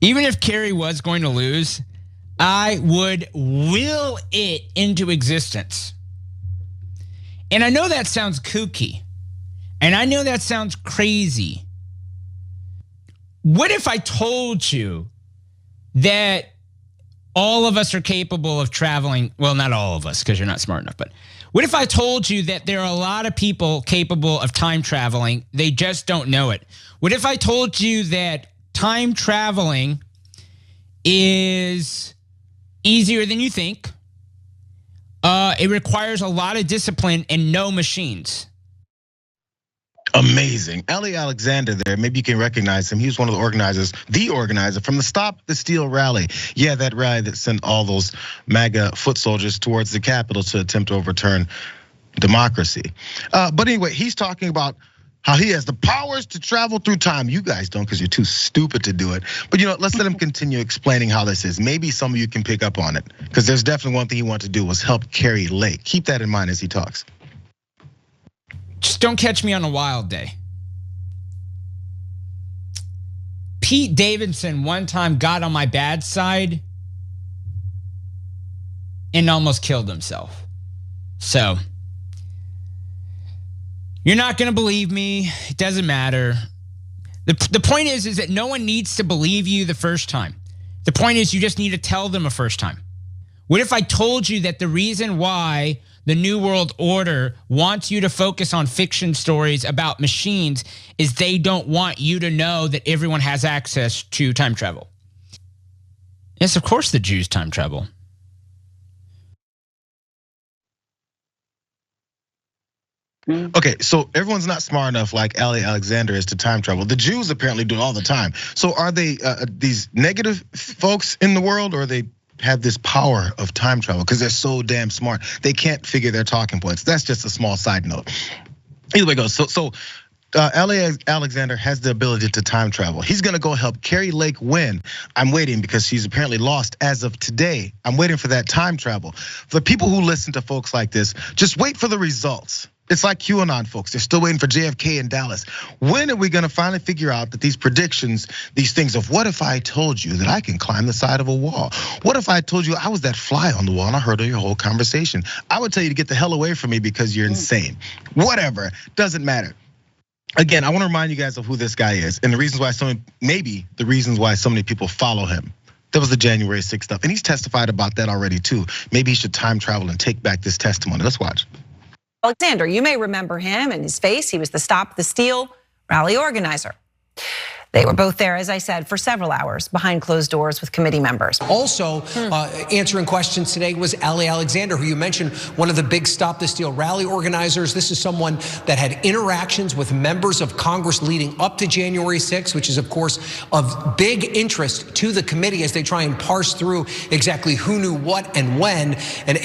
Even if Kari was going to lose, I would will it into existence. And I know that sounds kooky. And I know that sounds crazy. What if I told you that all of us are capable of traveling? Well, not all of us, because you're not smart enough. But what if I told you that there are a lot of people capable of time traveling? They just don't know it. What if I told you that time traveling is easier than you think? It requires a lot of discipline and no machines. Amazing. Ellie Alexander there, maybe you can recognize him. He was one of the organizer from the Stop the Steal rally. Yeah, that rally that sent all those MAGA foot soldiers towards the Capitol to attempt to overturn democracy. But anyway, he's talking about how he has the powers to travel through time. You guys don't, because you're too stupid to do it. But let's let him continue explaining how this is. Maybe some of you can pick up on it, because there's definitely one thing he wanted to do was help Kari Lake. Keep that in mind as he talks. Just don't catch me on a wild day. Pete Davidson one time got on my bad side and almost killed himself. So, you're not gonna believe me. It doesn't matter. The point is that no one needs to believe you the first time. The point is you just need to tell them a first time. What if I told you that the reason why the New World Order wants you to focus on fiction stories about machines is they don't want you to know that everyone has access to time travel? Yes, of course the Jews time travel. Okay, so everyone's not smart enough like Ali Alexander is to time travel. The Jews apparently do it all the time. So are they these negative folks in the world, or they have this power of time travel because they're so damn smart they can't figure their talking points? That's just a small side note. Either way it goes. So Ali Alexander has the ability to time travel. He's gonna go help Kari Lake win. I'm waiting because she's apparently lost as of today. I'm waiting for that time travel. For the people who listen to folks like this, just wait for the results. It's like QAnon folks, they're still waiting for JFK in Dallas. When are we gonna finally figure out that these predictions, these things of what if I told you that I can climb the side of a wall? What if I told you I was that fly on the wall and I heard your whole conversation? I would tell you to get the hell away from me because you're insane. Whatever, doesn't matter. Again, I wanna remind you guys of who this guy is and the reasons why the reasons why so many people follow him. That was the January 6th stuff, and he's testified about that already too. Maybe he should time travel and take back this testimony. Let's watch. Alexander, you may remember him and his face. He was the Stop the Steal rally organizer. They were both there, as I said, for several hours behind closed doors with committee members. Also answering questions today was Ali Alexander, who you mentioned, one of the big Stop the Steal rally organizers. This is someone that had interactions with members of Congress leading up to January 6th, which is, of course, of big interest to the committee as they try and parse through exactly who knew what and when. And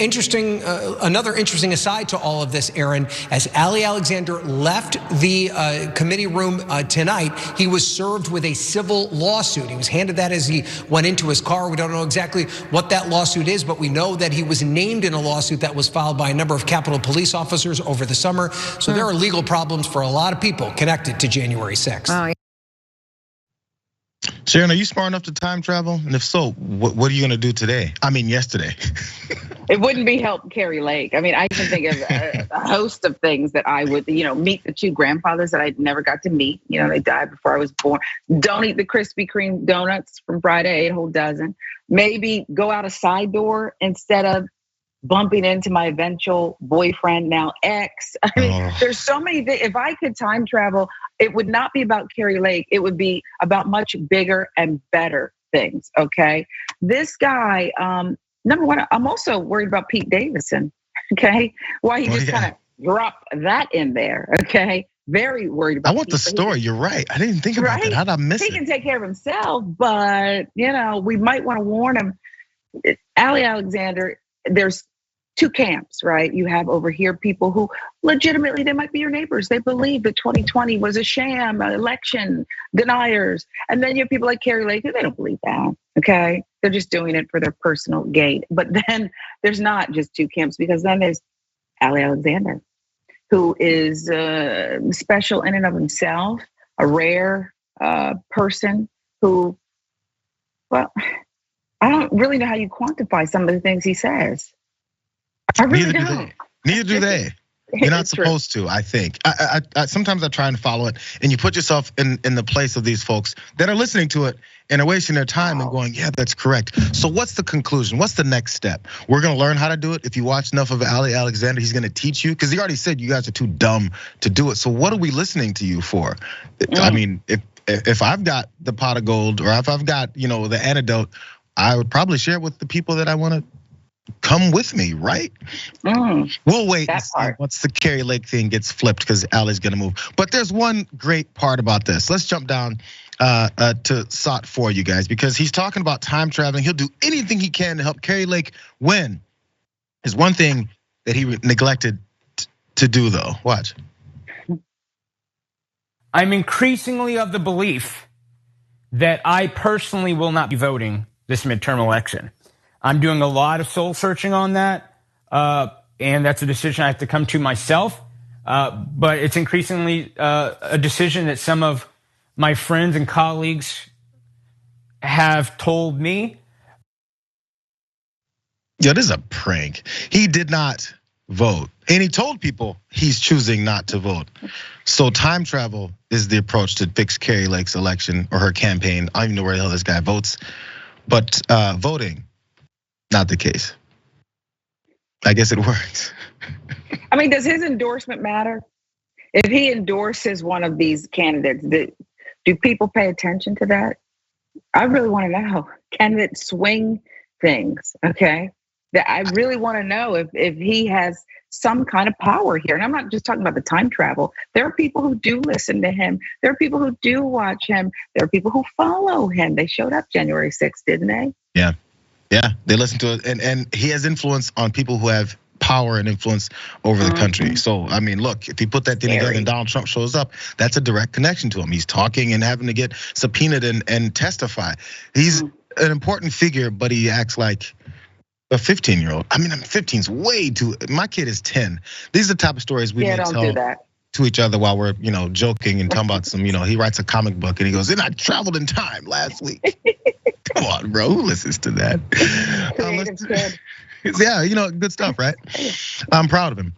another interesting aside to all of this, Aaron, as Ali Alexander left the committee room tonight, he was served with a civil lawsuit. He was handed that as he went into his car. We don't know exactly what that lawsuit is, but we know that he was named in a lawsuit that was filed by a number of Capitol Police officers over the summer. So there are legal problems for a lot of people connected to January 6th. Sharon, are you smart enough to time travel? And if so, what are you gonna do today? I mean, yesterday. It wouldn't be help Kari Lake. I mean, I can think of a host of things that I would, meet the two grandfathers that I never got to meet. They died before I was born. Don't eat the Krispy Kreme donuts from Friday, I ate a whole dozen. Maybe go out a side door instead of bumping into my eventual boyfriend, now ex. I mean, there's so many things. If I could time travel, it would not be about Kari Lake. It would be about much bigger and better things, okay? This guy, number one, I'm also worried about Pete Davidson, okay? Why he just kind of dropped that in there, okay? Very worried about I want the story, you're right. I didn't think about that, how'd I miss it? He can take care of himself, but we might wanna warn him. Ali Alexander, there's two camps, right? You have over here people who legitimately, they might be your neighbors. They believe that 2020 was a sham, election, deniers. And then you have people like Kari Lake, who they don't believe that, okay? They're just doing it for their personal gain. But then there's not just two camps, because then there's Ali Alexander, who is special in and of himself, a rare person who Well, I don't really know how you quantify some of the things he says. I really don't. Neither do they. You're not supposed to, I think. I sometimes I try and follow it, and you put yourself in the place of these folks that are listening to it and are wasting their time and going, yeah, that's correct. So what's the conclusion? What's the next step? We're gonna learn how to do it. If you watch enough of Ali Alexander, he's gonna teach you, because he already said you guys are too dumb to do it. So what are we listening to you for? I mean, if I've got the pot of gold, or if I've got, the antidote, I would probably share it with the people that I want to come with me, right? We'll wait and see once the Kari Lake thing gets flipped, because Ali's gonna move. But there's one great part about this. Let's jump down to SOT for you guys, because he's talking about time traveling. He'll do anything he can to help Kari Lake win. There's one thing that he neglected to do, though. Watch. I'm increasingly of the belief that I personally will not be voting this midterm election. I'm doing a lot of soul searching on that, and that's a decision I have to come to myself. But it's increasingly a decision that some of my friends and colleagues have told me. Yeah, this is a prank. He did not vote, and he told people he's choosing not to vote. So time travel is the approach to fix Kari Lake's election or her campaign. I don't even know where the hell this guy votes, but voting, not the case. I guess it works. I mean, does his endorsement matter? If he endorses one of these candidates, do people pay attention to that? I really want to know. Can it swing things? Okay, that I really want to know if he has some kind of power here. And I'm not just talking about the time travel. There are people who do listen to him. There are people who do watch him. There are people who follow him. They showed up January 6th, didn't they? Yeah, they listen to it, and he has influence on people who have power and influence over the country. So, I mean, look, if he put that thing together and Donald Trump shows up, that's a direct connection to him. He's talking and having to get subpoenaed and testify. He's an important figure, but he acts like a 15-year-old. I mean, 15's way too. My kid is 10. These are the type of stories we may tell to each other while we're, joking and talking about some, he writes a comic book and he goes, and I traveled in time last week. Come on, bro, who listens to that? Yeah, good stuff, right? I'm proud of him.